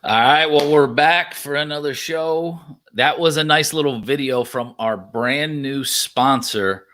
All right, well, we're back for another show. That was a nice little video from our brand new sponsor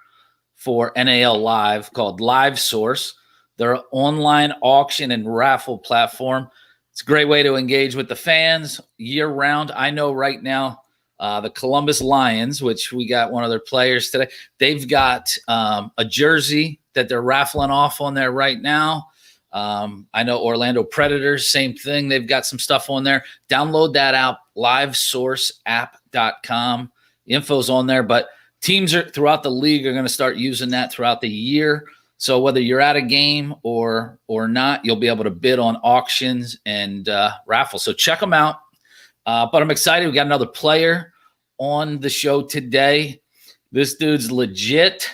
for NAL Live called LiveSource. Their online auction and raffle platform. It's a great way to engage with the fans year-round. I know right now the Columbus Lions, which we got one of their players today, they've got a jersey that they're raffling off on there right now. I know Orlando Predators, same thing. They've got some stuff on there. Download that app, livesourceapp.com. The info's on there, but teams are throughout the league are going to start using that throughout the year. So whether you're at a game or not, you'll be able to bid on auctions and raffles. So check them out. But I'm excited. We got another player on the show today. This dude's legit.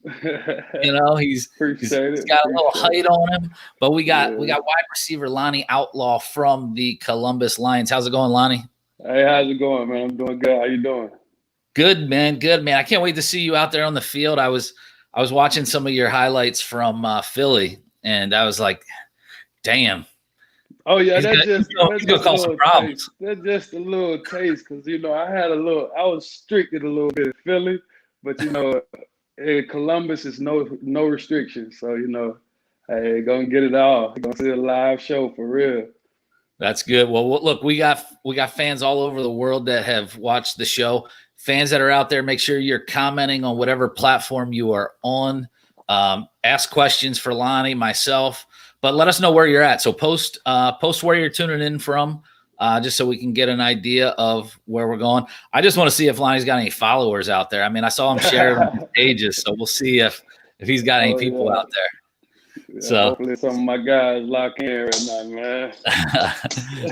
You know, he's got a little height on him, but we got wide receiver Lonnie Outlaw from the Columbus Lions. How's it going, Lonnie? Hey, how's it going, man? I'm doing good. How you doing? Good, man. Good, man. I can't wait to see you out there on the field. I was watching some of your highlights from Philly, and I was like, damn. Oh yeah, that's just some problems. That's just a little taste, because I was restricted a little bit in Philly, but in Columbus is no restrictions. So hey, gonna get it all. Gonna see a live show for real. That's good. Well, look, we got fans all over the world that have watched the show. Fans that are out there, make sure you're commenting on whatever platform you are on. Ask questions for Lonnie, myself, but let us know where you're at. So post where you're tuning in from, just so we can get an idea of where we're going. I just want to see if Lonnie's got any followers out there. I mean, I saw him share on his pages, so we'll see if he's got any people out there. Yeah, so hopefully some of my guys lock in right now, man.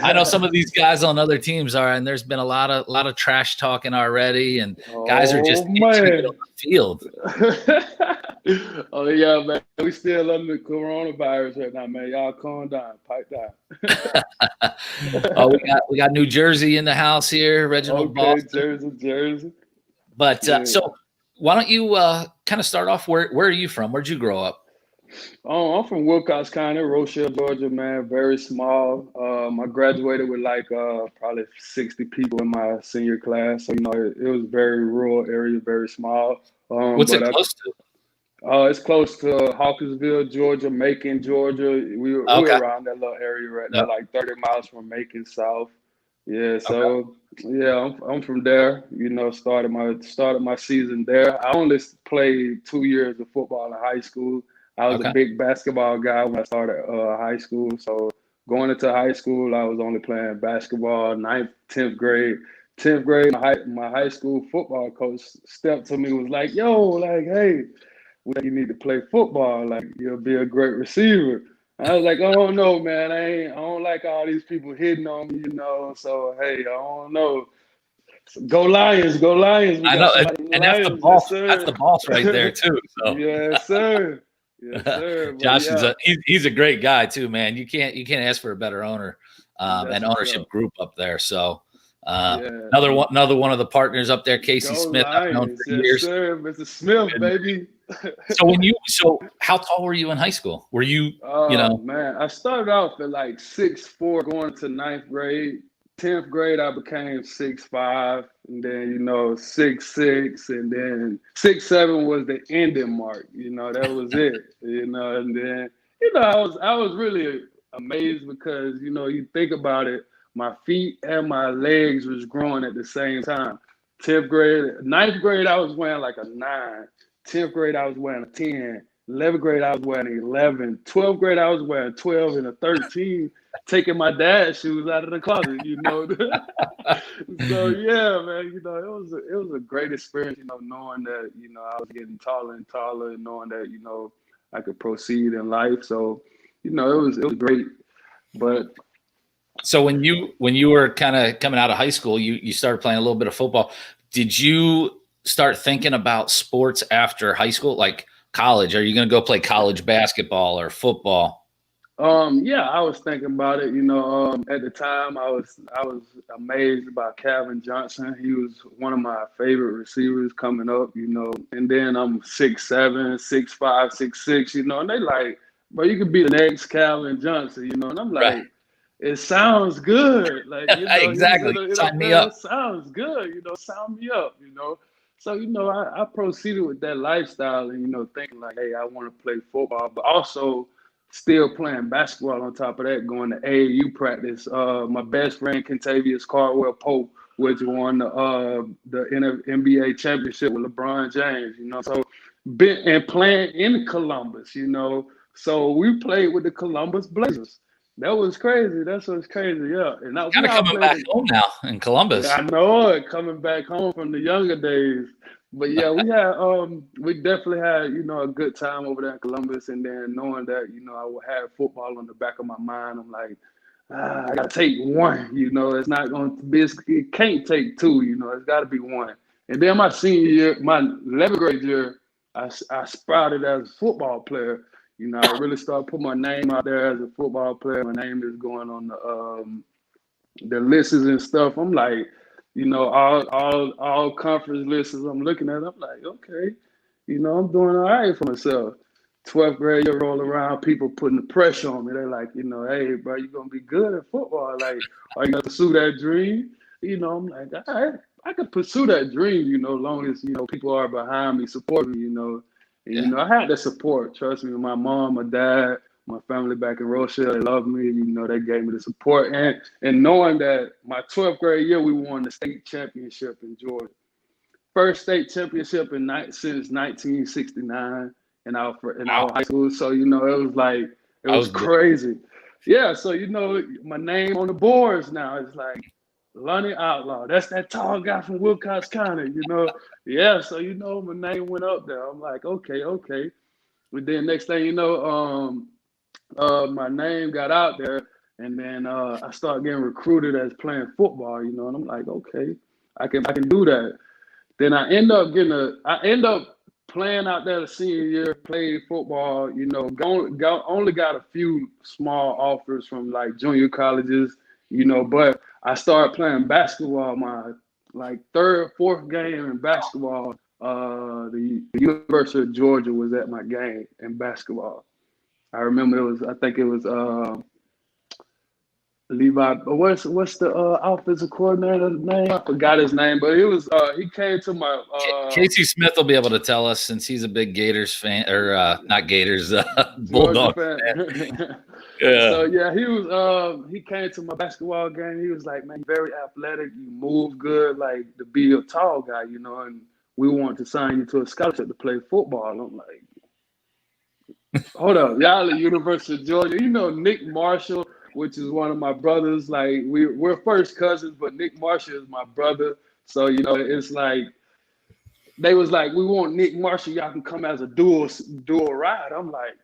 I know some of these guys on other teams are, and there's been a lot of trash talking already, and guys are just on the field. Oh yeah, man. We still under the coronavirus right now, man. Y'all calm down, pipe down. Oh, we got New Jersey in the house here, Reginald Boston. Jersey. But so why don't you kind of start off? Where are you from? Where'd you grow up? Oh, I'm from Wilcox County, Rochelle, Georgia, man. Very small. I graduated with probably 60 people in my senior class. So, it was very rural area, very small. What's it close to? It's close to Hawkinsville, Georgia, Macon, Georgia. We're around that little area right now, like 30 miles from Macon South. Yeah, so I'm from there. Started my season there. I only played 2 years of football in high school. I was a big basketball guy when I started high school. So going into high school, I was only playing basketball, 9th, 10th grade. 10th grade, my high school football coach stepped to me, was like, hey, you need to play football. Like, you'll be a great receiver. I was like, oh, no, man. I don't like all these people hitting on me, So, hey, I don't know. Go Lions, go Lions. I know, and that's the boss. That's the boss right there, too. So. Yes, sir. Yes, sir. Josh is he's a great guy too, man. You can't ask for a better owner and ownership group up there. So another one of the partners up there, Casey Smith. I've known for years. Sir, Mr. Smith, baby. So how tall were you in high school? Were you man, I started off at like 6'4", going to 9th grade. 10th grade, I became 6'5", and then 6'6", and then 6'7" was the ending mark. That was it. And then I was really amazed because you think about it, my feet and my legs was growing at the same time. 10th grade, 9th grade, I was wearing like a 9. 10th grade, I was wearing a 10. 11th grade, I was wearing 11. 12th grade, I was wearing 12 and a 13. Taking my dad's shoes out of the closet, So yeah, man, it was a great experience, knowing that I was getting taller and taller, and knowing that I could proceed in life. So it was great. But so when you were kind of coming out of high school, you started playing a little bit of football. Did you start thinking about sports after high school, like college? Are you going to go play college basketball or football? Yeah, I was thinking about it. At the time, I was amazed about Calvin Johnson. He was one of my favorite receivers coming up. And then I'm 6'7", 6'5", 6'6", and they like, bro, you could be the next Calvin Johnson, and I'm like, it sounds good. Like, you know, he was in Exactly. the Sign me NFL. up. It sounds good. You know, sign me up, you know. So, you know, I proceeded with that lifestyle and, you know, thinking like, hey, I want to play football, but also still playing basketball on top of that, going to AAU practice. My best friend, Kentavious Caldwell Pope, which won the NBA championship with LeBron James, you know. So, and playing in Columbus, you know. So we played with the Columbus Blazers. That was crazy. That's what's crazy, yeah. And now Kind we of all coming played. back home now in Columbus. I know it, coming back home from the younger days. But yeah, we definitely had, you know, a good time over there in Columbus, and then knowing that, you know, I would have football on the back of my mind, I'm like, I gotta take one, you know, it's not gonna be, it can't take two, you know, it's gotta be one. And then my senior year, my 11th grade year, I sprouted as a football player. You know, I really started putting my name out there as a football player. My name is going on the lists and stuff. I'm like, you know, all conference lists I'm looking at. I'm like, okay, you know, I'm doing all right for myself. 12th grade year roll around, people putting the pressure on me. They're like, you know, hey, bro, you're gonna be good at football. Like, are you gonna pursue that dream? You know, I'm like, all right, I could pursue that dream, you know, as long as, you know, people are behind me, supporting me, you know. And, Yeah. you know, I had the support, trust me, my mom, my dad, my family back in Rochelle, they loved me. You know, they gave me the support. And knowing that my 12th grade year, we won the state championship in Georgia. First state championship since 1969 in our high school. So, you know, it was like, it was crazy. Yeah, so, you know, my name on the boards now is like Lonnie Outlaw. That's that tall guy from Wilcox County, you know. Yeah, so, you know, my name went up there. I'm like, okay. But then next thing you know, my name got out there, and then I started getting recruited as playing football, you know, and I'm like, okay, I can do that. Then I end up playing out there the senior year, played football, you know, only got a few small offers from like junior colleges, you know, but I started playing basketball my like third, fourth game in basketball. The University of Georgia was at my game in basketball. I remember I think it was Levi. What's the offensive coordinator's name? I forgot his name, but it was he came to my Casey Smith will be able to tell us since he's a big Gators fan, or not Gators, Bulldog fan. Yeah. So yeah, he came to my basketball game. He was like, man, very athletic, you move good, like to be a tall guy, you know, and we want to sign you to a scholarship to play football. I'm like, hold up, y'all at University of Georgia. You know Nick Marshall, which is one of my brothers. Like we're first cousins, but Nick Marshall is my brother. So, you know, it's like they was like, we want Nick Marshall, y'all can come as a dual ride. I'm like,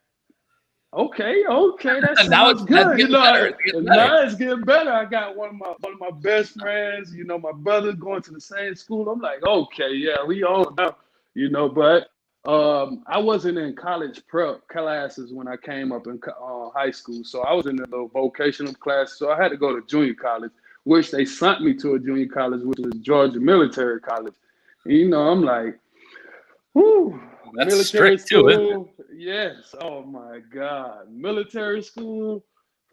okay, that sounds good. You know, now it's getting better. I got one of my best friends, you know, my brother going to the same school. I'm like, okay, yeah, we all know, you know, but I wasn't in college prep classes when I came up in high school. So I was in the vocational class. So I had to go to junior college, which they sent me to a junior college, which was Georgia Military College. And, you know, I'm like, whoo, that's military strict school. too, Yes. Oh my God. Military school.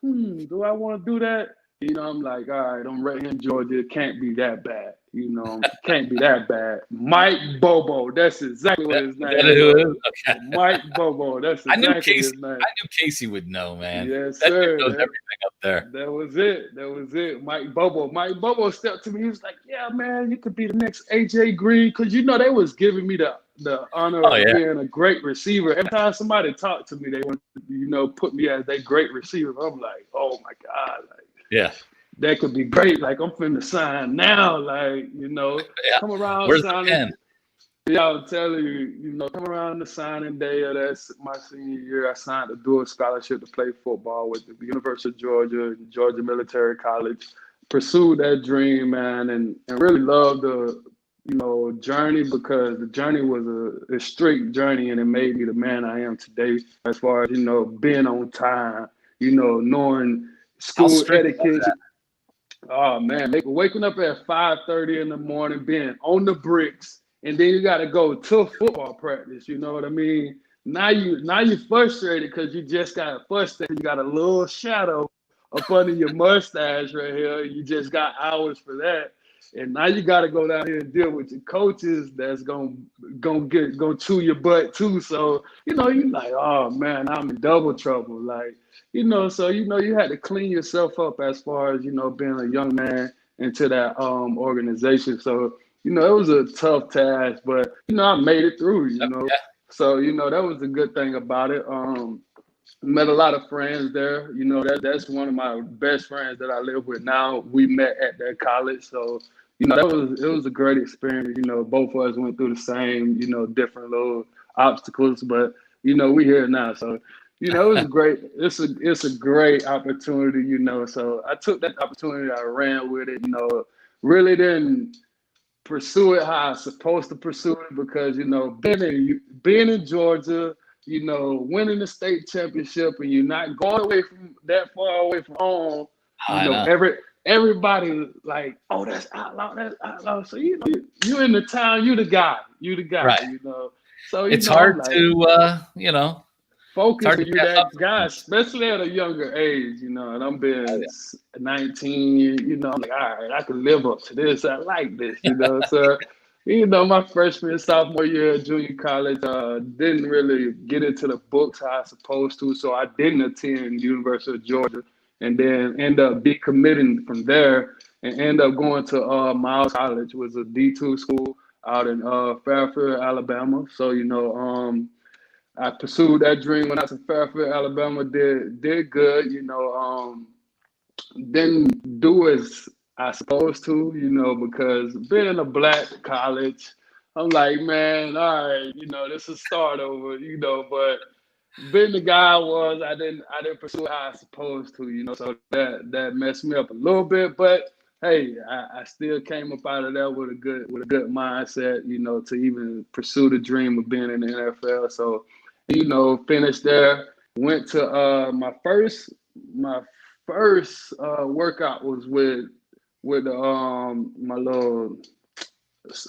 Do I want to do that? You know, I'm like, all right, I'm right here in Georgia. It can't be that bad. You know, it can't be that bad. Mike Bobo. That's exactly what his name is. Okay. Mike Bobo. That's exactly his name. I knew Casey would know, man. Yes, that sir. Knows everything up there. That was it. Mike Bobo stepped to me. He was like, yeah, man, you could be the next AJ Green. Because, you know, they was giving me the honor of being a great receiver. Every time somebody talked to me, they would, you know, put me as their great receiver. I'm like, oh, my God. Like, yeah. That could be great. Like, I'm finna sign now. Like, you know, come around signing. Yeah, I'm telling you, you know, come around the signing day of that's my senior year. I signed a dual scholarship to play football with the University of Georgia, Georgia Military College. Pursued that dream, man, and really loved the, you know, journey, because the journey was a straight journey, and it made me the man I am today. As far as, you know, being on time, you know, knowing school etiquette. Oh man, waking up at 5:30 in the morning, being on the bricks, and then you got to go to football practice. You know what I mean? Now you frustrated because you just got frustrated. You got a little shadow up under your mustache right here. You just got hours for that. And now you got to go down here and deal with your coaches that's gonna chew your butt too. So you're like, oh man, I'm in double trouble. Like, so you had to clean yourself up as far as being a young man into that organization. So it was a tough task, but I made it through. So that was the good thing about it. Met a lot of friends there. That's one of my best friends that I live with now. We met at that college, so it was a great experience. Both of us went through the same, different little obstacles, but we here now. So it was great. It's a great opportunity. So I took that opportunity. I ran with it. Really didn't pursue it how I was supposed to pursue it because being in Georgia. Winning the state championship and you're not going away from that far away from home. Everybody like, oh, that's Outlaw. So you in the town, you the guy, right. So it's hard to focus on you that guy, especially at a younger age. And I'm being 19. I'm like, all right, I can live up to this. I like this. So. My freshman, sophomore year at junior college, didn't really get into the books how I was supposed to, so I didn't attend University of Georgia, and then end up decommitting from there and end up going to Miles College, was a D2 school out in Fairfield, Alabama. So, I pursued that dream when I was in Fairfield, Alabama, did good, didn't do as I supposed to, because being in a black college, I'm like, man, all right, this is start over, but being the guy I was, I didn't pursue how I supposed to, so that messed me up a little bit, but hey, I still came up out of there with a good mindset, to even pursue the dream of being in the NFL. So, finished there, went to my first workout was with my little,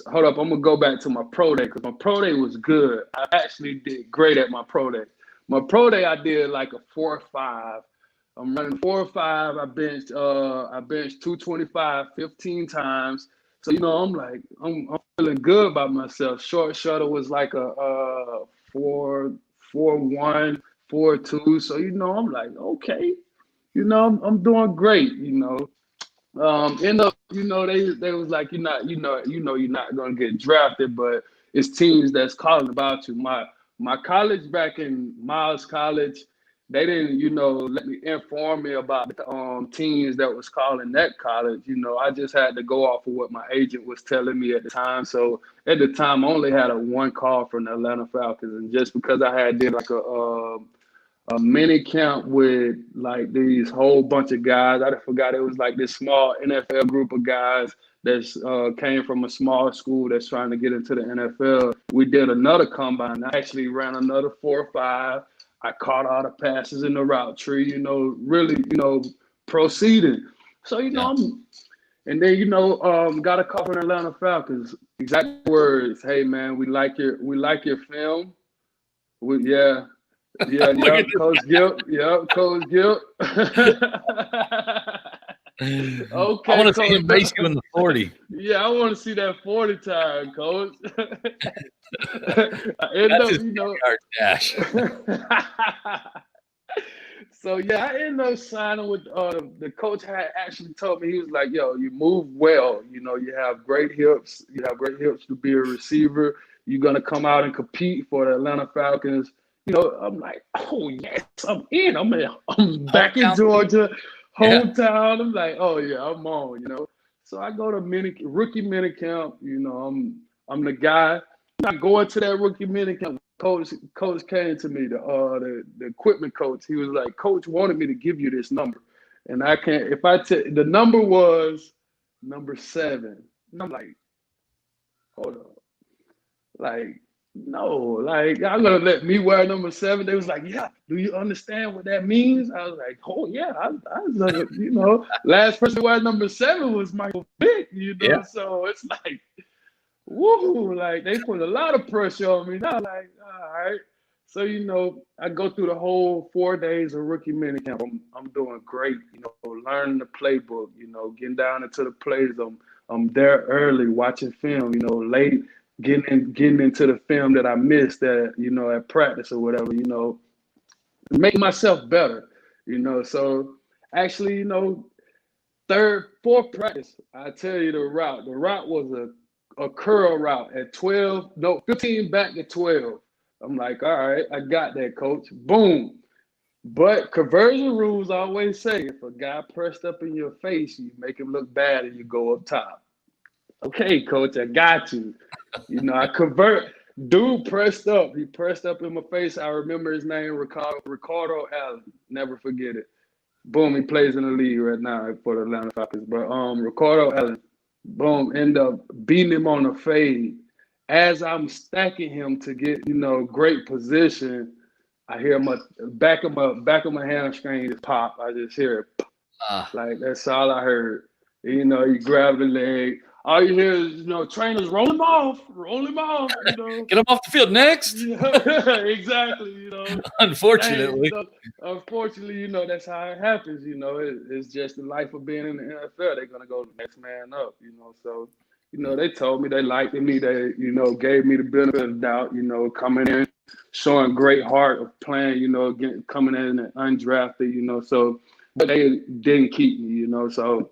hold up, I'm gonna go back to my pro day because my pro day was good. I actually did great at my pro day. My pro day I did like a 4.5. I'm running 4.5. I benched 225 15 times. So I'm like I'm feeling good about myself. Short shuttle was like a 4.1, 4.2. So I'm like, okay, I'm doing great, end up, they was like, you're not gonna get drafted, but it's teams that's calling about you. My college back in Miles College, they didn't, let me inform me about the teams that was calling that college. I just had to go off of what my agent was telling me at the time. So at the time, I only had a one call from the Atlanta Falcons, and just because I had did like a mini camp with like these whole bunch of guys. I forgot it was like this small NFL group of guys that came from a small school that's trying to get into the NFL. We did another combine. I actually ran another 4.5. I caught all the passes in the route tree, really, proceeding. So, and then, got a call from the Atlanta Falcons. Exact words. Hey man, we like your film. Yeah, Coach Gilt. Yep, Coach Gilt. Okay, I want to see him race you in the 40. Yeah, I want to see that 40 time, Coach. That's his yard dash. So yeah, I ended up signing with the coach. Had actually told me, he was like, "Yo, you move well. You have great hips. You have great hips to be a receiver. You're gonna come out and compete for the Atlanta Falcons." I'm like, oh yes, I'm in. I'm back in Georgia, hometown. I'm like, oh yeah, I'm on. So I go to rookie mini camp. I'm the guy. I go into that rookie mini camp. Coach came to me, the equipment coach. He was like, Coach wanted me to give you this number, and I can't. If I tell the number was number 7, and I'm like, hold up, like. No, like y'all gonna let me wear number 7? They was like, yeah. Do you understand what that means? I was like, oh yeah, I last person to wear number 7 was Michael Vick, Yeah. So it's like, woo, like they put a lot of pressure on me. Now, like, all right. So, I go through the whole 4 days of rookie minicamp. I'm doing great, learning the playbook, getting down into the plays. I'm there early watching film, late getting into the film that I missed at practice or whatever, making myself better, So actually, fourth practice, I tell you the route. The route was a curl route at 15 back to 12. I'm like, all right, I got that, coach. Boom. But conversion rules always say if a guy pressed up in your face, you make him look bad and you go up top. Okay, coach, I got you. I convert. Dude pressed up. He pressed up in my face. I remember his name, Ricardo Allen. Never forget it. Boom, he plays in the league right now for the Atlanta Falcons. But Ricardo Allen, boom, end up beating him on the fade. As I'm stacking him to get, great position, I hear my back of my hamstring just pop. I just hear it. Like that's all I heard. He grabbed the leg. All you hear is, trainers roll him off. Get him off the field next. Exactly, Unfortunately. Unfortunately, that's how it happens, It's just the life of being in the NFL. They're going to go the next man up, So, they told me they liked me. They, gave me the benefit of the doubt, coming in, showing great heart of playing, coming in and undrafted, So, but they didn't keep me, So,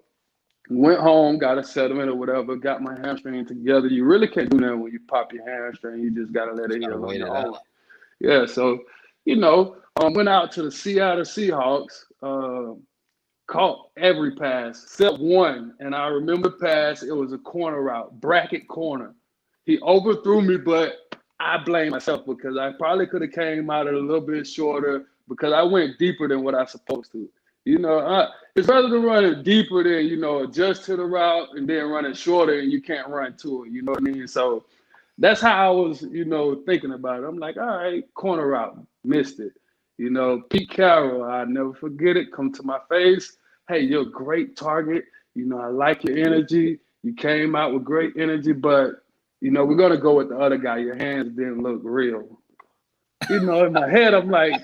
went home, got a settlement or whatever, got my hamstring together. You really can't do that when you pop your hamstring. You just got to let it heal on your own. Yeah, so, went out to the Seattle Seahawks, caught every pass except one. And I remember the pass, it was a corner route, bracket corner. He overthrew me, but I blame myself because I probably could have came out a little bit shorter because I went deeper than what I was supposed to. It's rather than running deeper than, adjust to the route and then running shorter and you can't run to it. You know what I mean? So that's how I was, thinking about it. I'm like, all right, corner route, missed it. Pete Carroll, I'll never forget it, come to my face. Hey, you're a great target. I like your energy. You came out with great energy, but, we're going to go with the other guy. Your hands didn't look real. In my head, I'm like,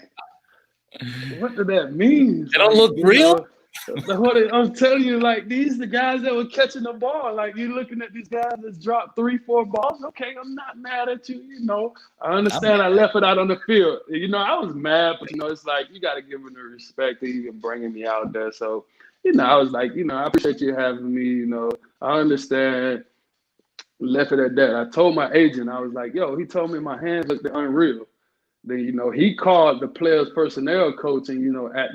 what did that mean? They don't look real? I'm telling you, these the guys that were catching the ball. Like, you're looking at these guys that's dropped 3-4 balls. Okay, I'm not mad at you, I understand I left it out on the field. I was mad, but, it's like you got to give them the respect to even bringing me out there. So, I was like, I appreciate you having me, I understand. Left it at that. I told my agent, I was like, yo, he told me my hands looked unreal. Then, he called the players' personnel coach and,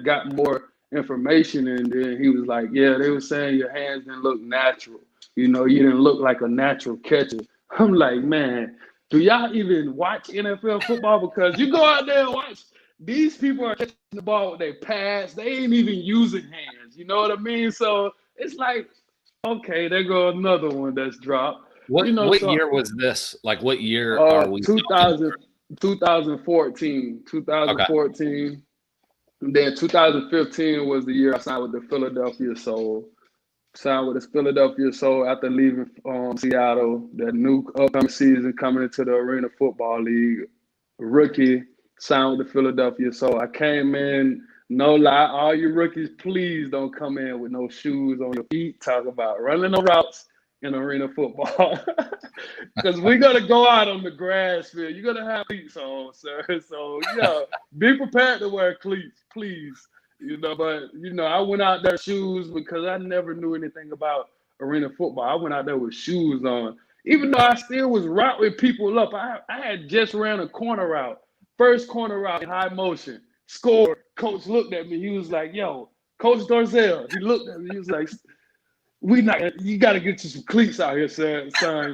got more information. And then he was like, yeah, they were saying your hands didn't look natural. You didn't look like a natural catcher. I'm like, man, do y'all even watch NFL football? Because you go out there and watch, these people are catching the ball with their pads. They ain't even using hands. You know what I mean? So it's like, okay, there go another one that's dropped. What year was this? Like, what year are we? 2014. Okay. And then 2015 was the year I signed with the Philadelphia Soul. Signed with the Philadelphia Soul after leaving Seattle. That new upcoming season coming into the Arena Football League. Rookie, signed with the Philadelphia Soul. I came in, no lie, all you rookies, please don't come in with no shoes on your feet. Talk about running the routes in arena football. Because we're going to go out on the grass field. You're going to have cleats on, sir. So, be prepared to wear cleats, please. But, I went out there shoes because I never knew anything about arena football. I went out there with shoes on. Even though I still was routing people up, I had just ran a corner route. First corner route in high motion. Scored. Coach looked at me. He was like, yo, Coach Dorzell. He looked at me. He was like, you got to get you some cleats out here, son.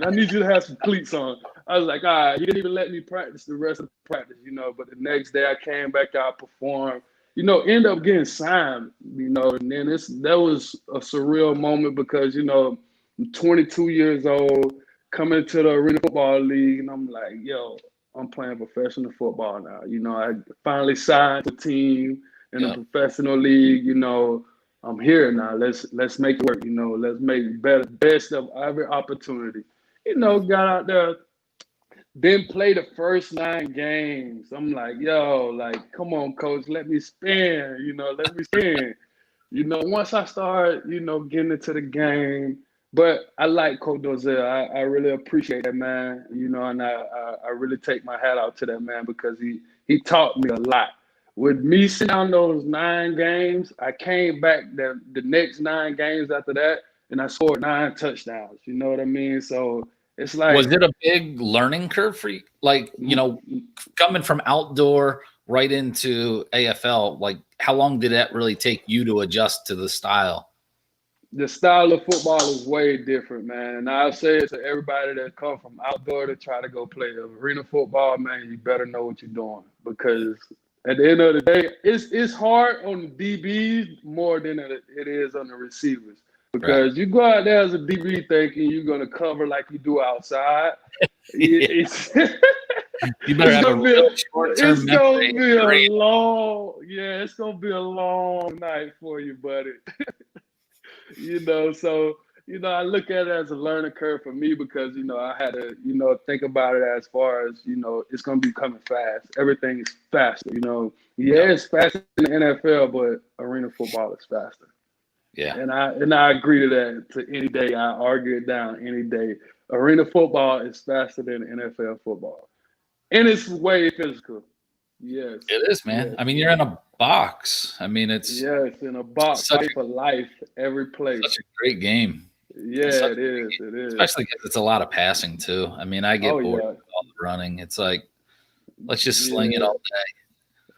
I need you to have some cleats on. I was like, all right, you didn't even let me practice the rest of the practice, But the next day I came back out, performed, end up getting signed, and then that was a surreal moment because, I'm 22 years old, coming to the Arena Football League, and I'm like, yo, I'm playing professional football now. I finally signed a team in a professional league, I'm here now. Let's make it work, Let's make best of every opportunity. Got out there, Didn't play the first 9 games. I'm like, yo, like, come on, coach, let me spin. Let me spin. Once I start, getting into the game. But I like Coach Dozier. I really appreciate that man. And I really take my hat out to that man because he taught me a lot. With me sitting down those 9 games, I came back the next 9 games after that, and I scored 9 touchdowns. You know what I mean? So it's like, was it a big learning curve for you? Like, coming from outdoor right into AFL, like how long did that really take you to adjust to the style? The style of football is way different, man. And I'll say it to everybody that come from outdoor to try to go play arena football, man, you better know what you're doing because at the end of the day, it's hard on the DBs more than it is on the receivers. Because you go out there as a DB thinking you're going to cover like you do outside. You better have a real short-term memory. It's going to be a long night for you, buddy. So, I look at it as a learning curve for me because, I had to, think about it as far as, it's going to be coming fast. Everything is faster, it's faster in the NFL, but arena football is faster. Yeah. And I agree to that to any day. I argue it down any day. Arena football is faster than NFL football. And it's way physical. Yes. It is, man. Yes. I mean, you're in a box. I mean, it's in a box fight for life every play. Such a great game. Yeah, it is. Especially because it's a lot I passing too. I mean, I get bored with all the running. It's like, let's just sling it all day.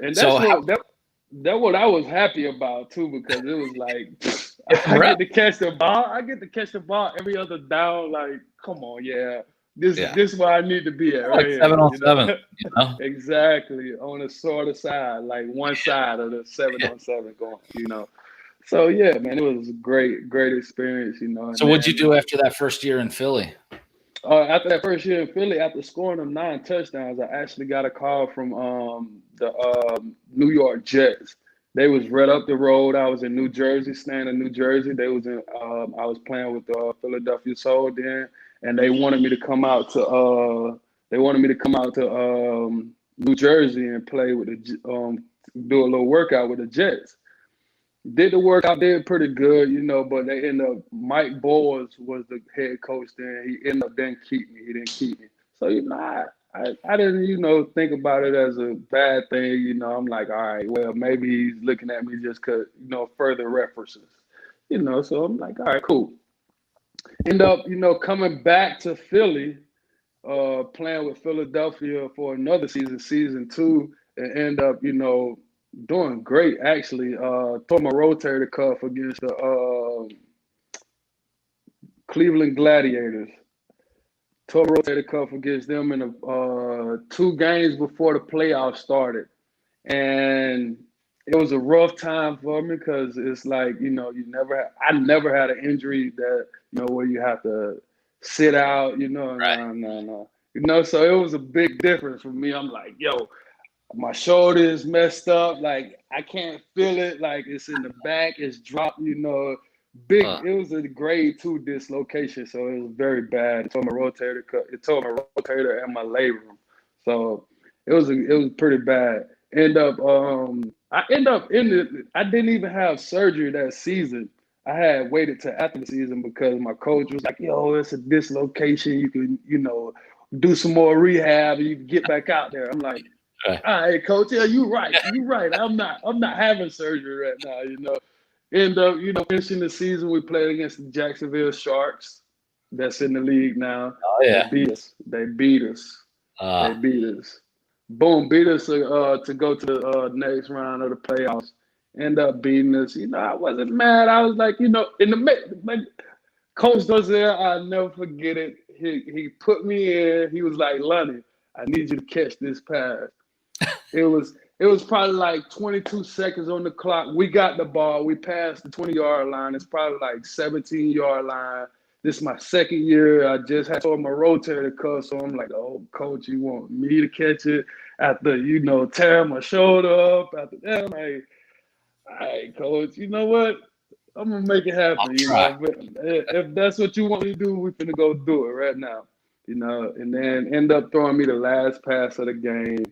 And that's what I was happy about too, because it was like I get to catch the ball. I get to catch the ball every other down. Like, come on, this is where I need to be at. Like 7-on-7. Exactly, on the sort of side, like one side of the 7-on-7 going. So yeah, man, it was a great experience. So what'd you do after that first year in Philly? After that first year in Philly, after scoring them 9 touchdowns, I actually got a call from the New York Jets. They was right up the road. I was in New Jersey, staying in New Jersey. They was in. I was playing with the Philadelphia Soul then, and they wanted me to come out to. New Jersey and play with the do a little workout with the Jets. Did the workout, did pretty good, but they ended up, Mike Boyles was the head coach then. He ended up didn't keep me. He didn't keep me. So, I didn't, think about it as a bad thing. I'm like, all right, well, maybe he's looking at me just because, further references, so I'm like, all right, cool. End up, coming back to Philly, playing with Philadelphia for another season 2, and end up, doing great, actually. Tore my rotator cuff against the Cleveland Gladiators. Tore my rotator cuff against them in the 2 games before the playoffs started. And it was a rough time for me because it's like, I never had an injury that, where you have to sit out, Right. No. So it was a big difference for me. I'm like, yo, my shoulder is messed up. Like, I can't feel it. Like, it's in the back. It's dropped, big. It was a grade 2 dislocation, so it was very bad. It tore my rotator cuff. It tore my rotator and my labrum. So it was pretty bad. I didn't even have surgery that season. I had waited till after the season because my coach was like, yo, it's a dislocation. You can, do some more rehab and you can get back out there. I'm like, all right, coach. Yeah, you're right. I'm not having surgery right now. End up, finishing the season, we played against the Jacksonville Sharks. That's in the league now. Oh yeah, They beat us. Boom, beat us to go to the next round of the playoffs. End up beating us. I wasn't mad. I was like, in the Coach Dozier, I'll never forget it. He put me in. He was like, Lonnie, I need you to catch this pass. It was probably like 22 seconds on the clock. We got the ball. We passed the 20-yard line. It's probably like 17-yard line. This is my second year. I just had tore my rotator cuff, so I'm like, oh, coach, you want me to catch it after, tearing my shoulder up? After that, I'm like, all right, coach, you know what? I'm going to make it happen. If that's what you want me to do, we're going to go do it right now. and then end up throwing me the last pass of the game,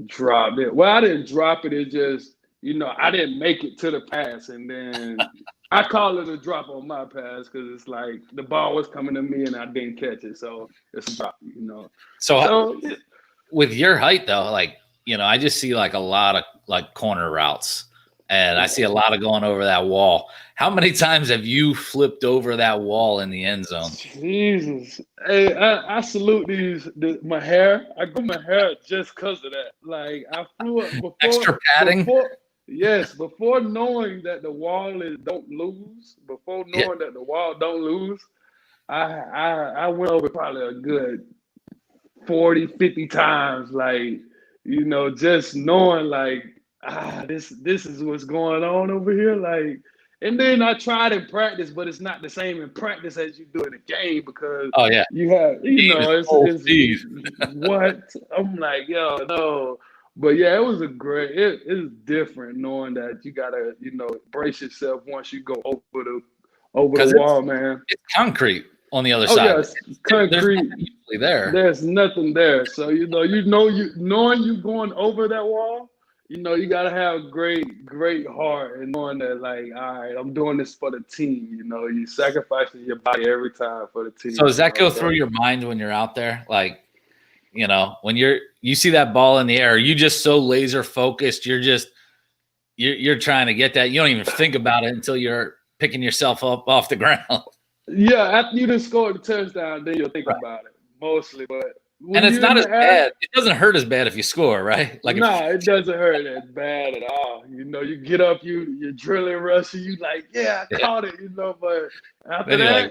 dropped it. Well, I didn't drop it. It just, I didn't make it to the pass. And then I call it a drop on my pass because it's like the ball was coming to me and I didn't catch it. So it's a drop, So with your height, though, like, I just see like a lot of like corner routes. And I see a lot of going over that wall. How many times have you flipped over that wall in the end zone? Jesus. Hey, I salute my hair. I grew my hair just because of that. Like, I flew up before. Extra padding? Before knowing that the wall is don't lose, I went over probably a good 40, 50 times. Like, just knowing like, this is what's going on over here. Like, and then I tried in practice, but it's not the same in practice as you do in a game because you have, it's what I'm like, yo, no. But yeah, it was it's different knowing that you gotta, brace yourself once you go over the wall, man. It's concrete on the other side. Yeah, it's concrete. There's nothing there. So knowing you going over that wall, you gotta have great heart and knowing that, like, all right, I'm doing this for the team. You sacrificing your body every time for the team. So does that go through your mind when you're out there? Like, when you see that ball in the air, are you just so laser focused? You're trying to get that. You don't even think about it until you're picking yourself up off the ground. Yeah, after you just scored the touchdown, then you'll think about it mostly, but. And it's not as bad. It doesn't hurt as bad if you score, right? Like, it doesn't hurt as bad at all. You get up, you're drilling rushing, you like, I caught it, but after that,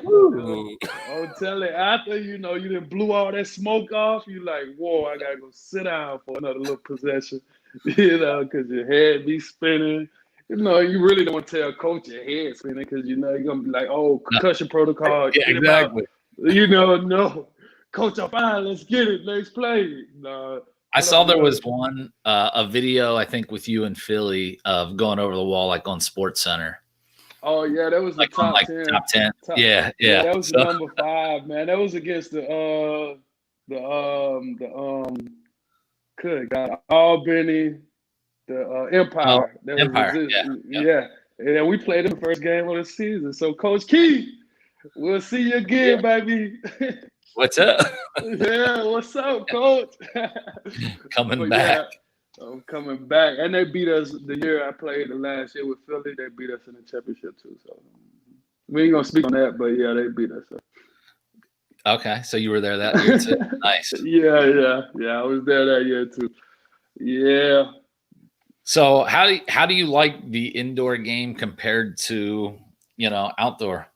I'm telling you, after, you done blew all that smoke off, you like, whoa, I gotta go sit down for another little possession, because your head be spinning. You really don't want to tell coach your head spinning because, you're going to be like, oh, concussion protocol. Yeah, exactly. No. Coach, I'm fine. Let's get it. Let's play. I saw there was a video, I think, with you in Philly of going over the wall, like on Sports Center. Oh yeah, that was like top 10. Top 10. Yeah. That was number 5, man. That was against the good God, Albany, the Empire. Empire. Yeah. And we played in the first game of the season. So, Coach Keith, we'll see you again, baby. What's up? Yeah, what's up, Coach? Coming back. Yeah, I'm coming back. And they beat us the year I played the last year with Philly. They beat us in the championship, too. So we ain't going to speak on that, but, yeah, they beat us. So. Okay, so you were there that year, too. Nice. Yeah, I was there that year, too. Yeah. So how do you like the indoor game compared to, outdoor?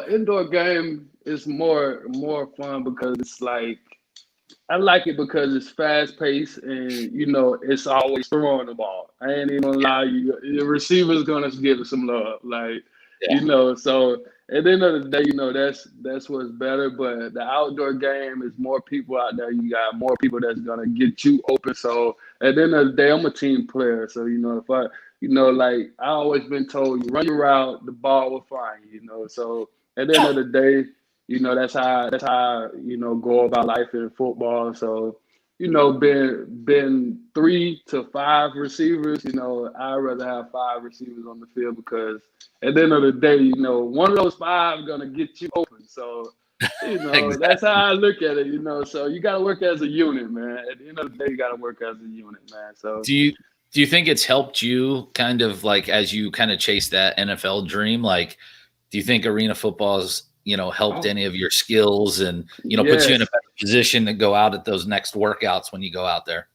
Indoor game is more fun because it's like, I like it because it's fast paced and it's always throwing the ball. I ain't even gonna lie, your receiver's gonna give it some love, so at the end of the day, that's what's better. But the outdoor game is more people out there. You got more people that's gonna get you open. So at the end of the day, I'm a team player. So if I like I always been told, you run your route, the ball will find you. So at the end of the day, that's how go about life in football. So, being 3 to 5 receivers, I'd rather have 5 receivers on the field because at the end of the day, one of those 5 are gonna get you open. So, Exactly. That's how I look at it, So you gotta work as a unit, man. At the end of the day, you gotta work as a unit, man. So do you think it's helped you kind of like as you kind of chase that NFL dream? Like, do you think arena football has helped any of your skills and, put you in a better position to go out at those next workouts when you go out there?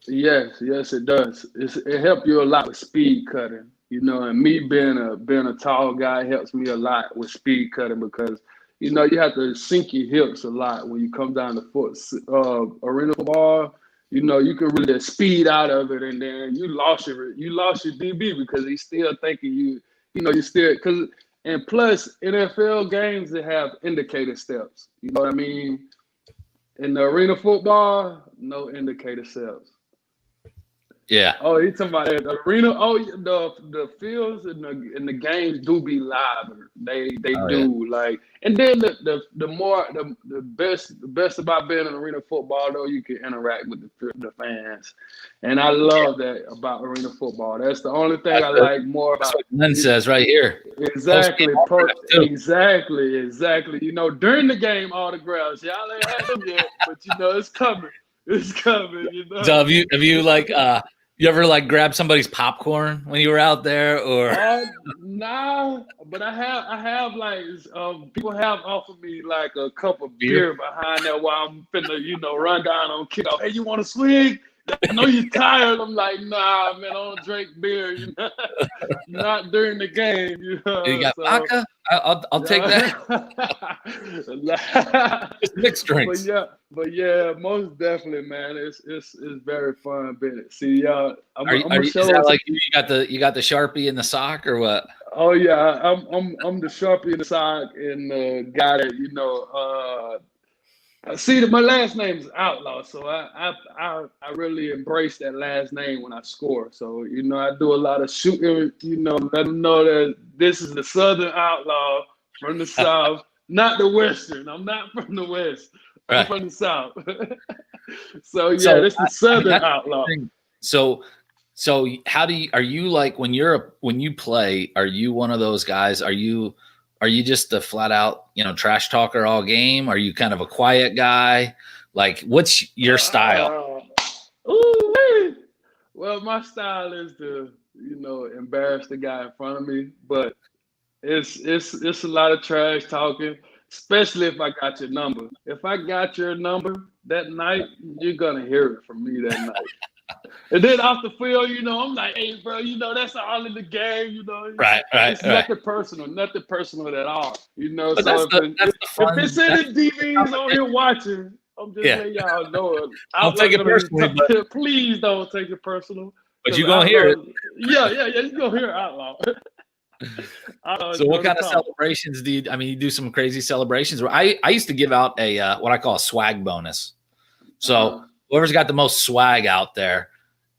Yes, it does. It helped you a lot with speed cutting, and me being a tall guy helps me a lot with speed cutting because, you have to sink your hips a lot when you come down the arena football. You can really speed out of it, and then you lost your DB because he's still thinking you still because. And plus, NFL games, they have indicator steps. You know what I mean? In the arena football, no indicator steps. Yeah. Oh, you talking about the arena? Oh, the fields and the games do be live. They do like, and then the best about being in arena football though, you can interact with the fans, and I love that about arena football. That's the only thing I like more about. That's what Glenn says right here. Exactly. Exactly. You know, during the game, autographs. Y'all ain't had them yet, but you know it's coming. It's coming. You know. So have you like you ever like grabbed somebody's popcorn when you were out there, or? Nah, but I have like people have offered me like a cup of beer behind that while I'm finna run down on kickoff. Hey, you want to swing? I know you're tired. I'm like, nah, man, I don't drink beer. Not during the game. You got vodka? I'll take that. Just mixed drinks. But yeah, most definitely, man. It's very fun. See, y'all. Is that like you got the Sharpie in the sock or what? Oh yeah, I'm the Sharpie in the sock and the guy that see, my last name is Outlaw, so I really embrace that last name when I score. So I do a lot of shooting. Let them know that this is the Southern Outlaw from the South, not the Western. I'm not from the West. I'm from the South. So this is the Southern Outlaw. So how are you like when you play? Are you one of those guys? Are you just a flat out, trash talker all game? Are you kind of a quiet guy? Like, what's your style? Well, my style is to, embarrass the guy in front of me, but it's a lot of trash talking, especially if I got your number. If I got your number that night, you're gonna hear it from me that night. And then off the field, I'm like, hey, bro, that's all in the game, Right. It's nothing personal at all, But so that's the fun. If it's any DVs on here watching, I'm just letting y'all know it. Don't take it personally. Please don't take it personal. But you're going to hear it. Yeah, you're going to hear Outlaw. So what kind of celebrations do you do some crazy celebrations? I used to give out a what I call a swag bonus. So whoever's got the most swag out there,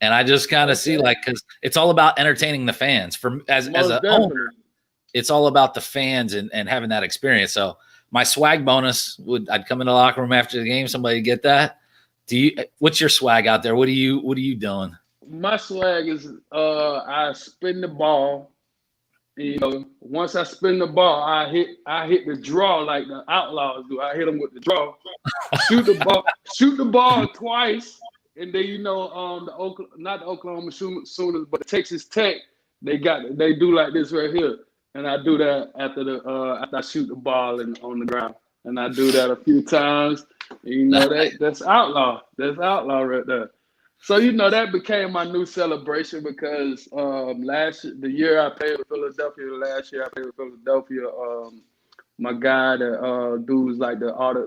and I just kind of see because it's all about entertaining the fans. As an owner, it's all about the fans and having that experience. So my swag bonus I'd come in the locker room after the game, somebody get that. What's your swag out there? What are you doing? My swag is I spin the ball. Once I spin the ball, I hit the draw like the Outlaws do. I hit them with the draw. Shoot the ball twice, and then not the Oklahoma Sooners, but the Texas Tech. They do like this right here, and I do that after I shoot the ball on the ground, and I do that a few times. And that's Outlaw. That's Outlaw right there. So that became my new celebration because the year I played with Philadelphia, my guy that dudes like the auto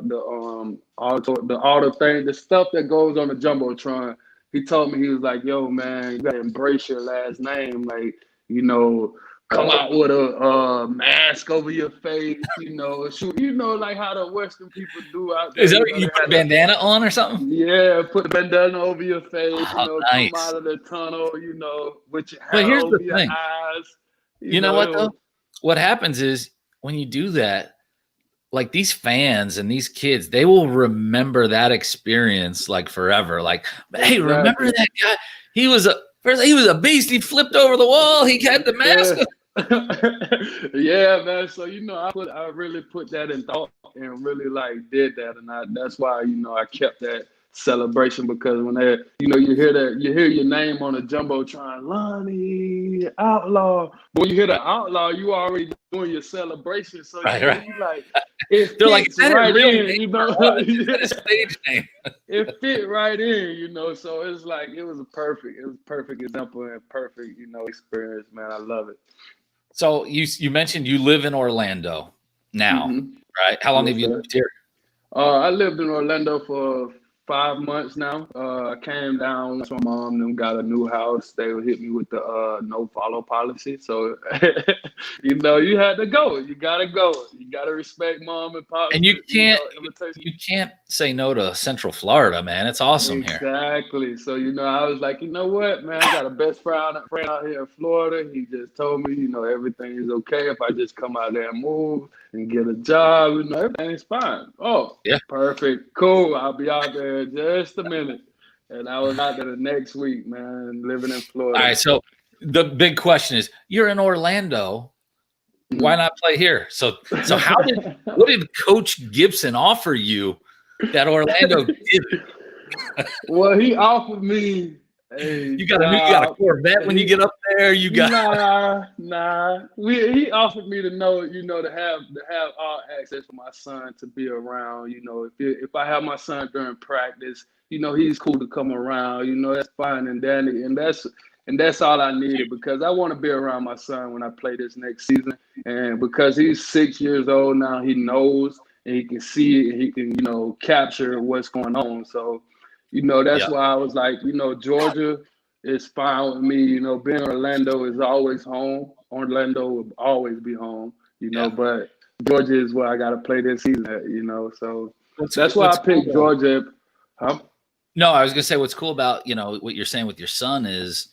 thing, the stuff that goes on the jumbotron. He told me, he was like, "Yo, man, you gotta embrace your last name, like come out with a mask over your face, like how the Western people do out there." Is that you put a bandana on or something? Yeah, put a bandana over your face, nice. Come out of the tunnel, with your But here's over the your thing. eyes. You know what though? What happens is when you do that, like these fans and these kids, they will remember that experience like forever. Like, hey, remember that guy? He was a beast. He flipped over the wall. He had the mask. Yeah, man. So I really put that in thought and really did that, and that's why I kept that celebration, because when you hear your name on a jumbotron, Lonnie Outlaw. But when you hear the Outlaw, you already doing your celebration. So right. It they're like, right in, It's a stage name. It fit right in, So it's like it was a perfect example and perfect, experience, man. I love it. So you mentioned you live in Orlando now, right? How long have you lived here? I lived in Orlando for 5 months now. I came down once my mom and them got a new house. They would hit me with the no follow policy. So, you had to go. You gotta go. You gotta respect mom and pop. And you can't say no to Central Florida, man. It's awesome here. Exactly. So, I was like, you know what, man, I got a best friend out here in Florida. He just told me, everything is okay if I just come out there and move and get a job. Everything's fine. Oh, yeah. Perfect. Cool. I'll be out there in just a minute. And I was out there the next week, man, living in Florida. All right. So the big question is, you're in Orlando. Why not play here? So what did Coach Gibson offer you that Orlando didn't? Well, he offered me you got a Corvette when you get up there. You got nah. He offered me to to have all access for my son to be around. If I have my son during practice, he's cool to come around. That's fine and dandy, and that's all I needed, because I want to be around my son when I play this next season. And because he's 6 years old now, he knows and he can see it and he can capture what's going on. So. That's why I was like, Georgia is fine with me. Being Orlando is always home. Orlando will always be home, but Georgia is where I got to play this season at, So that's why I picked Georgia. Huh? No, I was going to say what's cool about, what you're saying with your son is,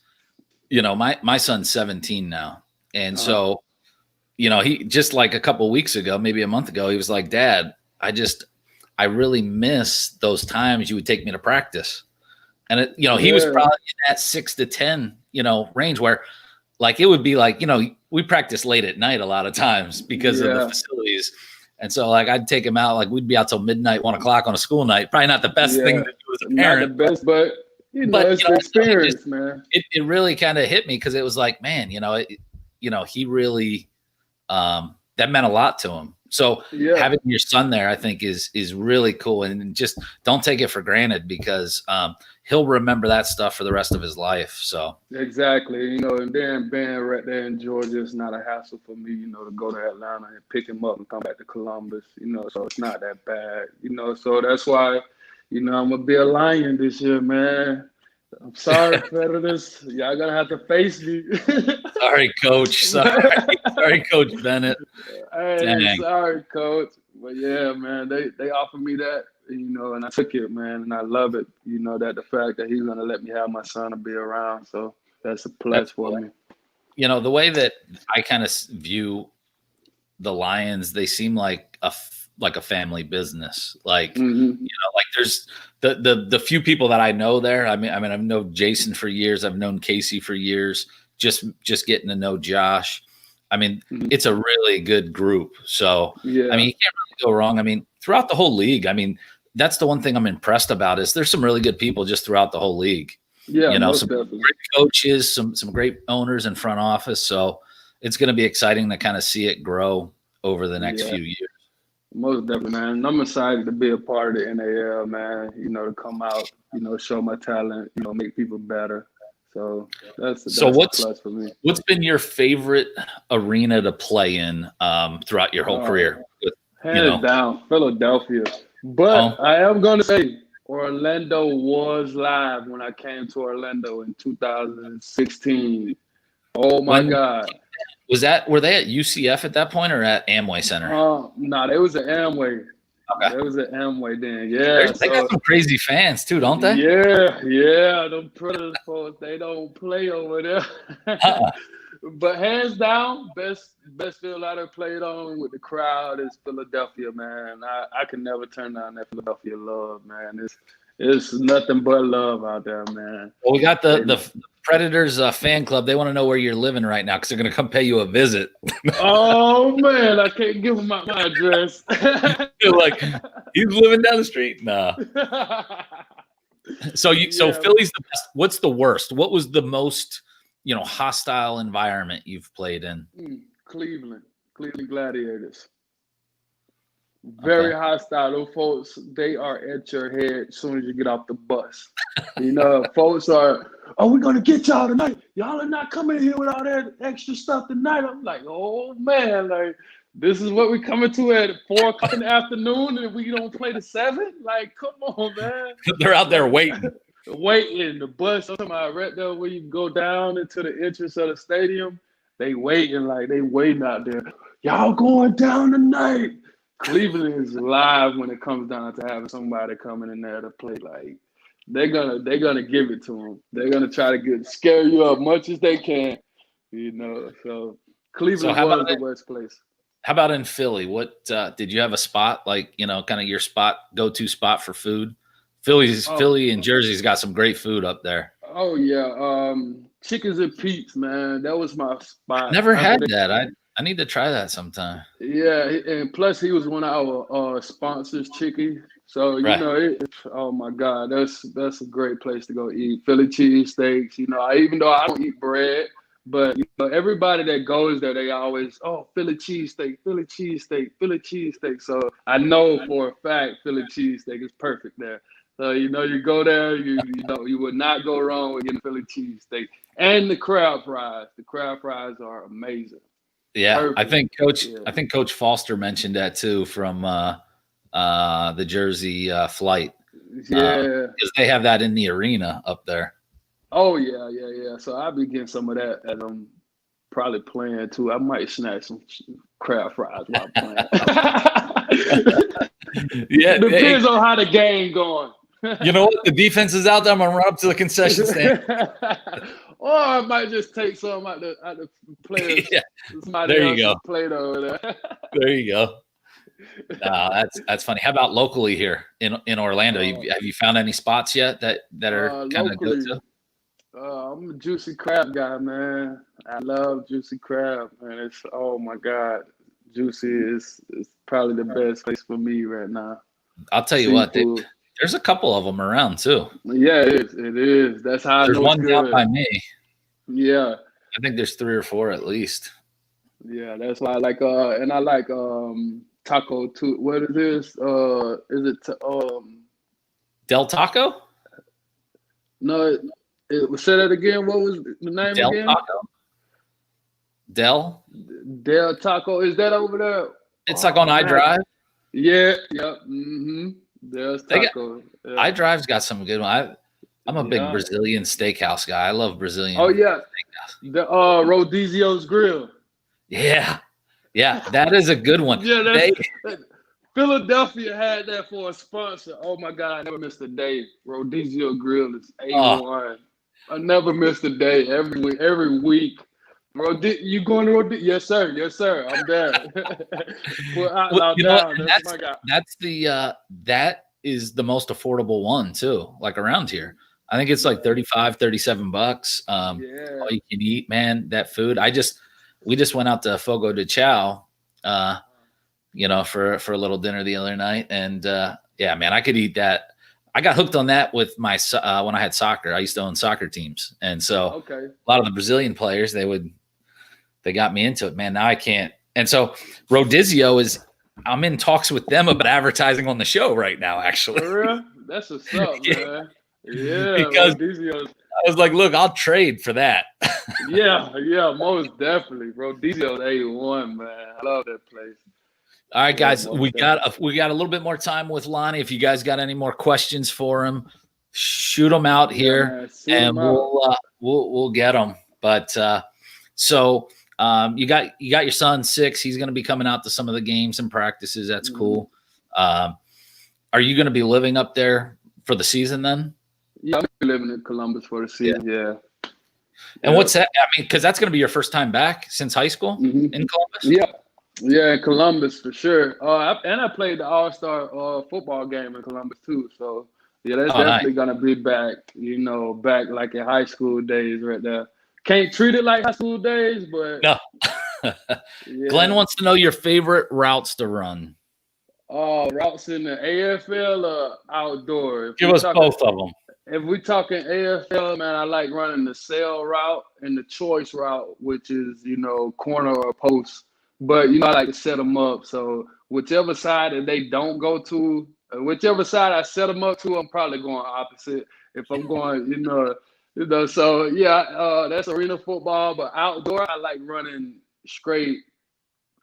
my son's 17 now. And so, he just like a couple of weeks ago, maybe a month ago, he was like, Dad, I really miss those times you would take me to practice. And he was probably in that 6 to 10, range where like, it would be like, we practice late at night a lot of times because of the facilities. And so like, I'd take him out, like we'd be out till midnight, 1 o'clock on a school night. Probably not the best thing to do as a parent. Not the best, but it's the experience, man. It really kind of hit me. Cause it was like, man, he really, that meant a lot to him. So having your son there, I think is really cool, and just don't take it for granted, because he'll remember that stuff for the rest of his life. So exactly, and then being right there in Georgia, it's not a hassle for me, to go to Atlanta and pick him up and come back to Columbus, so it's not that bad, So that's why, I'm gonna be a Lion this year, man. I'm sorry, Predators. Y'all gonna have to face me. Sorry, Coach. Sorry, Coach Bennett. Hey, sorry, Coach. But yeah, man, they offered me that, and I took it, man, and I love it. That the fact that he's gonna let me have my son to be around, so that's a plus for me. The way that I kind of view the Lions, they seem like a family business. Like, like there's the few people that I know there. I mean, I've known Jason for years. I've known Casey for years. Just getting to know Josh. I mean, it's a really good group. So, I mean, you can't really go wrong. I mean, throughout the whole league, I mean, that's the one thing I'm impressed about is there's some really good people just throughout the whole league. Yeah, some definitely. great coaches, some great owners in front office. So it's going to be exciting to kind of see it grow over the next few years. Most definitely, man. I'm excited to be a part of the NAL, man. To come out, show my talent, make people better. So that's a plus for me. What's been your favorite arena to play in throughout your whole career? Hands down, Philadelphia. But I am going to say Orlando was live when I came to Orlando in 2016. Oh, my God. Were they at UCF at that point or at Amway Center? No, they was at Amway. Okay. They was at Amway then. Yeah. They got some crazy fans too, don't they? Yeah. Them Predators folks, they don't play over there. But hands down, best field I ever played on with the crowd is Philadelphia, man. I can never turn down that Philadelphia love, man. It's nothing but love out there, man. Well, we got the Predators fan club. They want to know where you're living right now because they're going to come pay you a visit. Oh, man, I can't give them my address. You're like, he's living down the street? Nah. So Philly's the best. What's the worst? What was the most, hostile environment you've played in? Cleveland Gladiators. Very hostile. Those folks, they are at your head as soon as you get off the bus. Folks are, we're going to get y'all tonight. Y'all are not coming here with all that extra stuff tonight. I'm like, oh, man. Like, This is what we coming to at 4 o'clock in the afternoon, and we don't play the 7? Like, come on, man. They're out there waiting. Waiting. The bus, I'm talking about right there where you go down into the entrance of the stadium. They waiting out there. Y'all going down tonight. Cleveland is live when it comes down to having somebody coming in there to play. Like, they're gonna give it to them. They're gonna try to scare you up much as they can. You know, so Cleveland was the worst place. How about in Philly? What did you have a spot, like, you know, kind of your go-to spot for food? Philly and Jersey's got some great food up there. Oh yeah, Chickens and Pete's, man. That was my spot. Never had that. I need to try that sometime. Yeah, and plus he was one of our sponsors, Chicky. So you know, oh my God, that's a great place to go eat. Philly cheesesteaks. You know, even though I don't eat bread, but you know, everybody that goes there, they always, Philly cheesesteak, Philly cheesesteak, Philly cheesesteak. So I know for a fact Philly cheesesteak is perfect there. So you know, you go there, you know, you would not go wrong with getting Philly cheesesteak and the crab fries. The crab fries are amazing. Yeah, perfect. I think Coach Foster mentioned that too from the Jersey flight. Yeah, because they have that in the arena up there. Oh yeah. So I'll be getting some of that as I'm probably playing too. I might snatch some crab fries while I'm playing. Yeah, depends on how the game going. You know what? The defense is out there. I'm gonna run up to the concession stand. Or I might just take some out the players. Yeah. There you go. Plate over there. There you go. That's funny. How about locally here in Orlando? Have you found any spots yet that are kind of good too? I'm a juicy crab guy, man. I love juicy crab, man. It's, oh my God, juicy is probably the best place for me right now. I'll tell you what, there's a couple of them around too. Yeah, it is. That's how there's one down by me. Yeah, I think there's 3 or 4 at least. Yeah, that's why I like. And I like taco too. What is this? Is it Del Taco? No. Say that again. What was the name Del again? Taco. Del Taco. Is that over there? It's like on iDrive. Yeah. Yep. Mm-hmm. There's Taco. iDrive's got some good one. I'm a big Brazilian steakhouse guy. I love Brazilian. Oh yeah. Steakhouse. The Rodizio's Grill. Yeah. That is a good one. Yeah. Philadelphia had that for a sponsor. Oh my God, I never missed a day. Rodizio Grill is A1. I never missed a day every week. You going to Rodizio? Yes, sir. Yes, sir. I'm there. That is the most affordable one too. Like around here, I think it's like $35, $37. All you can eat, man. That food. We just went out to Fogo de Chao. You know, for a little dinner the other night, and yeah, man, I could eat that. I got hooked on that with my when I had soccer. I used to own soccer teams, and so a lot of the Brazilian players they got me into it. Man, now I can't. And so Rodizio I'm in talks with them about advertising on the show right now. Actually, for real? That's what's up, man. Yeah, because I was like, look, I'll trade for that. yeah, most definitely. Rodizio's A1, man. I love that place. All right, guys, we got a little bit more time with Lonnie. If you guys got any more questions for him, shoot them out here, and we'll get them. But so you got your son 6. He's going to be coming out to some of the games and practices. That's cool. Are you going to be living up there for the season then? Yeah, I'll be living in Columbus for the season. Yeah. And what's that? I mean, because that's going to be your first time back since high school in Columbus. Yeah, in Columbus for sure. And I played the All-Star football game in Columbus too. So yeah, that's definitely gonna be back. You know, back like in high school days, right there. Can't treat it like high school days, but no. Glenn wants to know your favorite routes to run. Routes in the AFL or outdoor? Give us both of them. If we're talking AFL, man, I like running the sail route and the choice route, which is, you know, corner or post. But, you know, I like to set them up. So whichever side that they don't go to, whichever side I set them up to, I'm probably going opposite. If I'm going, you know, so yeah, that's arena football. But outdoor, I like running straight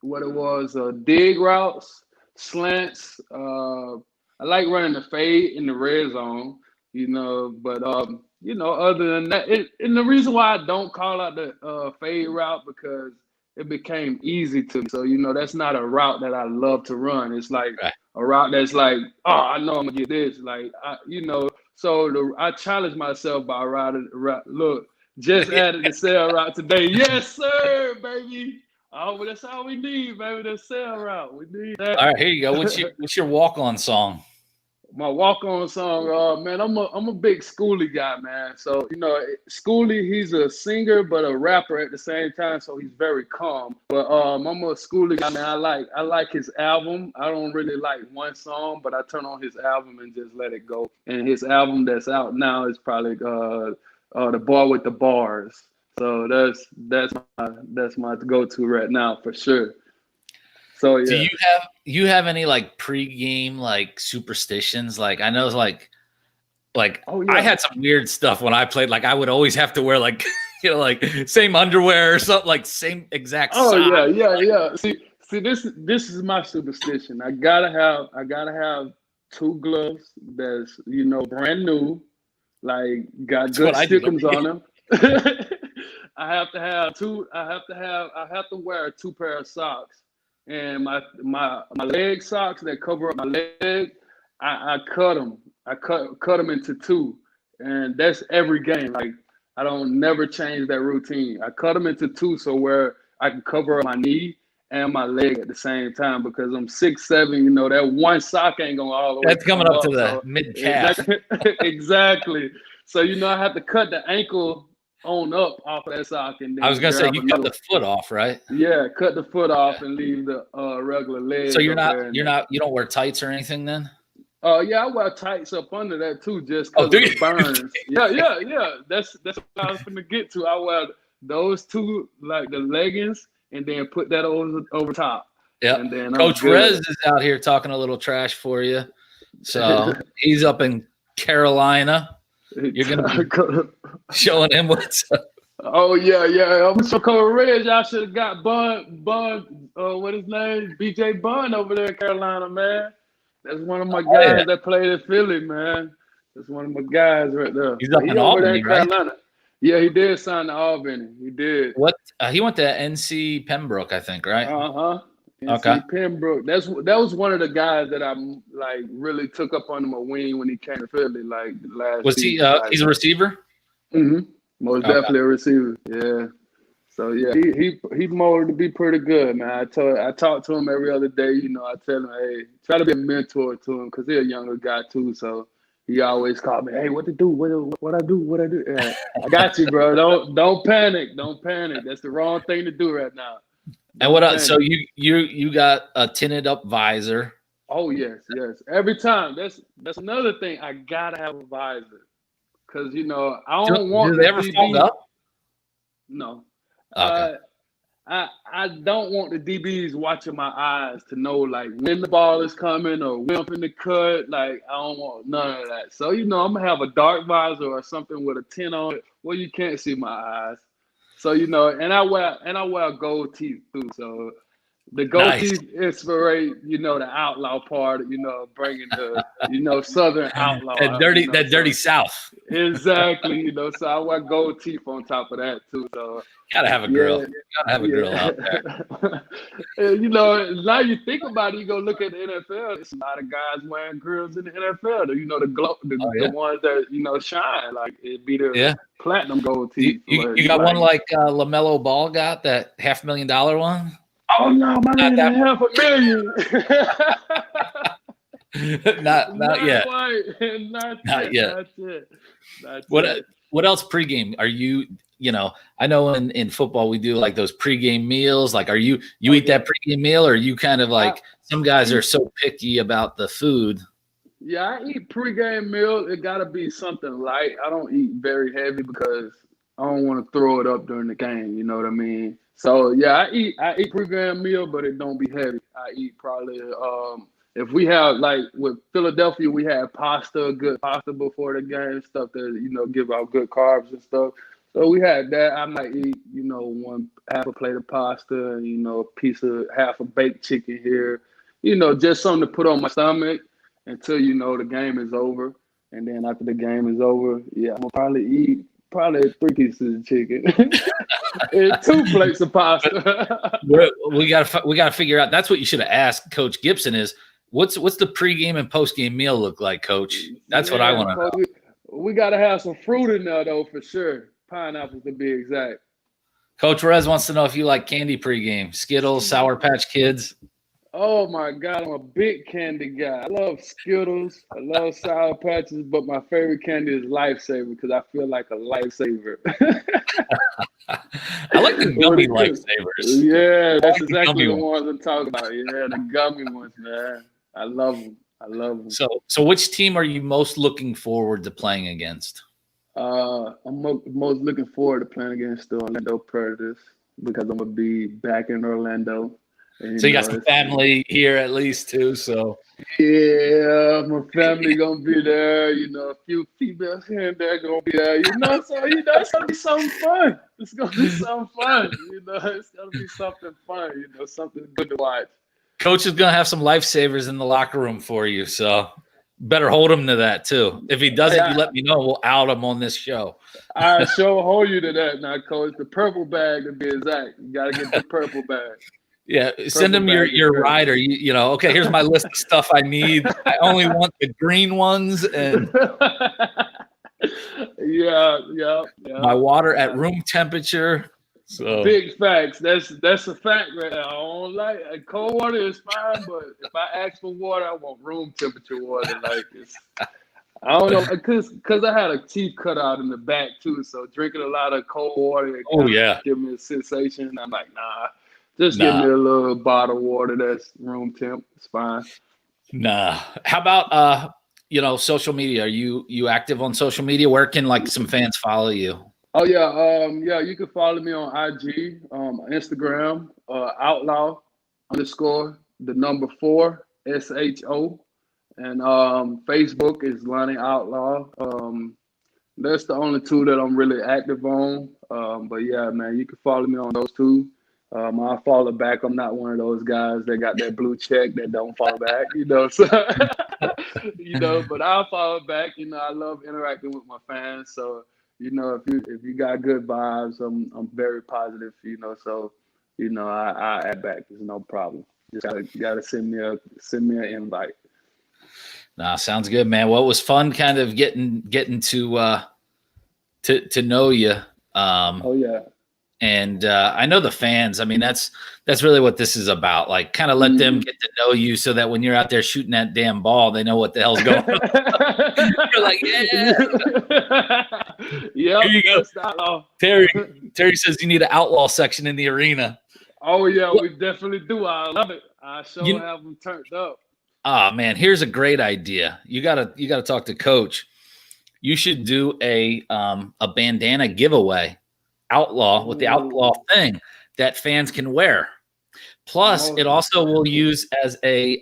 what it was, dig routes, slants. I like running the fade in the red zone, but other than that, and the reason why I don't call out the fade route because it became easy to me. So, that's not a route that I love to run. It's like Right. a route that's like, oh, I know I'm gonna get this. Like, I challenge myself by look, just added the sell route today. Yes, sir, baby. Oh, that's all we need, baby. The sell route. We need that. All right, here you go. What's your walk-on song? My walk-on song, man, I'm a big Schoolie guy, man. So, Schoolie, he's a singer but a rapper at the same time, so he's very calm. But I'm a Schoolie guy, man. I like his album. I don't really like one song, but I turn on his album and just let it go. And his album that's out now is probably The Bar with the Bars. So that's my go-to right now for sure. So yeah. Do you have any like pregame like superstitions? Like I know like oh, yeah. I had some weird stuff when I played. Like I would always have to wear like like same underwear or something, like same exact. Oh size. yeah. See, this is my superstition. I gotta have 2 gloves that's brand new, like got good stickers on them. I have to wear 2 pair of socks. And my leg socks that cover up my leg, I cut them. I cut them into 2, and that's every game. Like I don't never change that routine. I cut them into 2 so where I can cover up my knee and my leg at the same time because I'm 6'7". That one sock ain't going all the way. That's coming up to the mid calf. Exactly. So I have to cut the ankle on up off of that sock, and then I was gonna say you cut the foot off, right? Yeah, cut the foot off and leave the regular leg. So you don't wear tights or anything then? Yeah, I wear tights up under that too, just because of the burns. Yeah. That's what I was gonna get to. I wear those 2 like the leggings, and then put that over top. Yeah. And then Coach Rez is out here talking a little trash for you. So he's up in Carolina. You're gonna be showing him what's up. Oh yeah. I'm so Coach Reg. Y'all should have got Bun. What his name? BJ Bun over there in Carolina, man. That's one of my guys that played in Philly, man. That's one of my guys right there. He's up in Albany, right? Carolina. Yeah, he did sign to Albany. He did. What? He went to NC Pembroke, I think, right? Okay. Pembroke. That was one of the guys that I like really took up under my wing when he came to Philly. Like last. Was he? He's a receiver. Mm-hmm. Most definitely a receiver. Yeah. So yeah, he's molded to be pretty good, man. I talk to him every other day. I tell him, hey, try to be a mentor to him because he's a younger guy too. So he always called me, hey, what to do? What I do? Yeah, I got you, bro. Don't panic. Don't panic. That's the wrong thing to do right now. And what else? So you got a tinted up visor. Oh yes. Every time. That's another thing. I gotta have a visor because I don't want. Do they ever fold up? No. Okay. I don't want the DBs watching my eyes to know like when the ball is coming or when I'm in the cut. Like I don't want none of that. So I'm gonna have a dark visor or something with a tint on it where you can't see my eyes. So and I wear gold teeth too. So the gold teeth inspire the outlaw part. Bringing the Southern outlaw. That dirty South. Exactly. So I wear gold teeth on top of that too. So gotta have a grill. Gotta have a grill out there. And, now you think about it, you go look at the NFL. There's a lot of guys wearing grills in the NFL. The ones that shine. Like it'd be the platinum gold teeth. You got one like LaMelo Ball got that $500,000 one. Oh no, my man, $500,000. Not yet. Quite. Not yet. What else pregame? Are you? I know in football we do like those pregame meals. Like, are you eat that pregame meal, or are you kind of like some guys are so picky about the food? Yeah, I eat pregame meal. It gotta be something light. I don't eat very heavy because I don't want to throw it up during the game. You know what I mean? So yeah, I eat pregame meal, but it don't be heavy. I eat probably if we have like with Philadelphia, we have good pasta before the game, stuff that give out good carbs and stuff. So we had that. I might eat, half a plate of pasta and, half a baked chicken here. Just something to put on my stomach until, the game is over. And then after the game is over, yeah, I'm gonna probably eat 3 pieces of chicken and 2 plates of pasta. we gotta figure out. That's what you should have asked Coach Gibson is what's the pregame and postgame meal look like, Coach? That's what I want to know. We gotta have some fruit in there though, for sure. Pineapples to be exact. Coach Rez wants to know if you like candy pregame, Skittles, Sour Patch Kids. Oh my God, I'm a big candy guy. I love Skittles. I love Sour Patches, but my favorite candy is Lifesaver because I feel like a lifesaver. I like the gummy Lifesavers. Yeah, that's exactly the ones I'm talking about. Yeah, the gummy ones, man. I love them. So which team are you most looking forward to playing against? I'm most looking forward to playing against the Orlando Predators because I'm going to be back in Orlando. And, so you got some family here at least too, so. Yeah, my family going to be there. A few females here and there going to be there. So, it's going to be something fun. It's going to be something fun. It's going to be something fun, something good to watch. Coach is going to have some lifesavers in the locker room for you, so better hold him to that too. If he doesn't, you let me know. We'll out him on this show. I sure hold you to that now, Coach. The purple bag to be exact. You got to get the purple bag. Yeah, send him your rider. Okay, here's my list of stuff I need. I only want the green ones and yeah. My water at room temperature. So big facts. That's a fact right now. I don't like cold water is fine, but if I ask for water, I want room temperature water. I don't know because I had a teeth cut out in the back too, so drinking a lot of cold water give me a sensation. I'm like, nah. Just give me a little bottle of water that's room temp. It's fine. Nah. How about social media? Are you active on social media? Where can some fans follow you? Oh yeah, you can follow me on IG, Instagram, Outlaw _ the number 4 SHO, and Facebook is Lonnie Outlaw. That's the only 2 that I'm really active on. But yeah, man, you can follow me on those 2. I follow back. I'm not one of those guys that got that blue check that don't follow back, So, but I'll follow back. I love interacting with my fans. So, if you got good vibes, I'm very positive, So, I add back. There's no problem. Just gotta send me an invite. Nah, sounds good, man. Well, it was fun, kind of getting to know you. Oh yeah. And I know the fans. I mean, that's really what this is about. Kind of let them get to know you, so that when you're out there shooting that damn ball, they know what the hell's going on. You're like, yeah. Here you go. Terry says you need an outlaw section in the arena. Oh yeah, we definitely do. I love it. I have them turned up. Ah, man, here's a great idea. You gotta talk to Coach. You should do a bandana giveaway. Outlaw with the outlaw thing that fans can wear. Plus, it also will use as a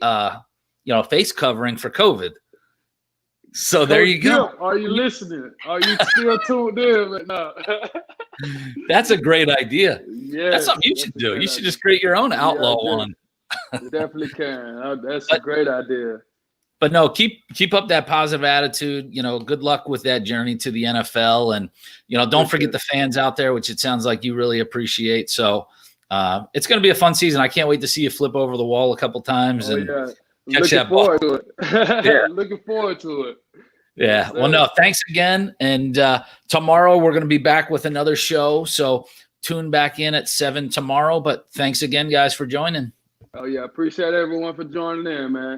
face covering for COVID. So there you go. Are you listening? Are you still tuned in? But no. That's a great idea. Yeah, that's something you should do. You should just create your own outlaw one. You definitely can. That's a great idea. But no, keep up that positive attitude. Good luck with that journey to the NFL, and don't forget the fans out there, which it sounds like you really appreciate. So it's going to be a fun season. I can't wait to see you flip over the wall a couple times and catch that ball. Looking forward to it. Yeah. Well, no, thanks again. And tomorrow we're going to be back with another show. So tune back in at 7 tomorrow. But thanks again, guys, for joining. Oh yeah, appreciate everyone for joining in, man.